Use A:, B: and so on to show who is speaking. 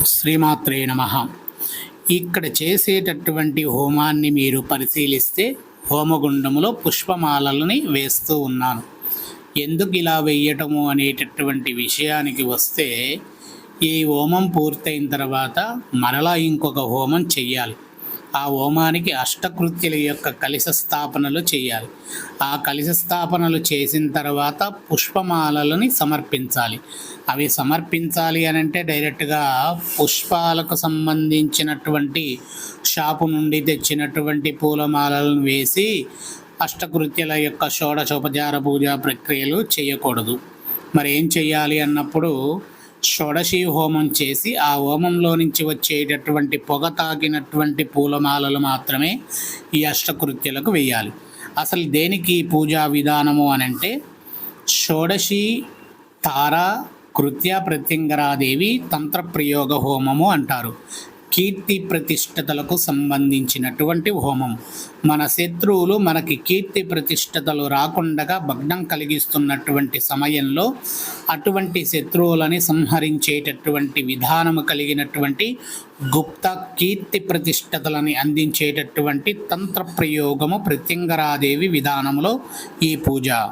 A: శ్రీమాత్రే నమః. ఇక్కడ చేసేటటువంటి హోమాన్ని మీరు పరిశీలిస్తే హోమగుండములో పుష్పమాలలని వేస్తూ ఉన్నాను. ఎందుకు ఇలా వేయటము అనేటటువంటి విషయానికి వస్తే, ఈ హోమం పూర్తయిన తర్వాత మరలా ఇంకొక హోమం చెయ్యాలి. ఆ హోమానికి అష్టకృత్యుల యొక్క కలశ స్థాపనలు చేయాలి. ఆ కలశ స్థాపనలు చేసిన తర్వాత పుష్పమాలలని సమర్పించాలి. అవి సమర్పించాలి అని అంటే డైరెక్ట్గా పుష్పాలకు సంబంధించినటువంటి షాపు నుండి తెచ్చినటువంటి పూలమాలలను వేసి అష్టకృత్యుల యొక్క షోడశోపచార పూజా ప్రక్రియలు చేయకూడదు. మరి ఏం చేయాలి అన్నప్పుడు షోడశీ హోమం చేసి ఆ హోమంలో నుంచి వచ్చేటటువంటి పొగ తాకినటువంటి పూలమాలలు మాత్రమే ఈ అష్టకృత్యులకు వేయాలి. అసలు దేనికి పూజా విధానము అనంటే, షోడశీ తారా కృత్య ప్రత్యంగరాదేవి తంత్రప్రయోగ హోమము అంటారు. కీర్తి ప్రతిష్టతలకు సంబంధించినటువంటి హోమం. మన శత్రువులు మనకి కీర్తి ప్రతిష్టతలు రాకుండా భగ్నం కలిగిస్తున్నటువంటి సమయంలో అటువంటి శత్రువులని సంహరించేటటువంటి విధానము కలిగినటువంటి గుప్త కీర్తి ప్రతిష్టతలని అందించేటటువంటి తంత్రప్రయోగము ప్రత్యంగరాదేవి విధానంలో ఈ పూజ.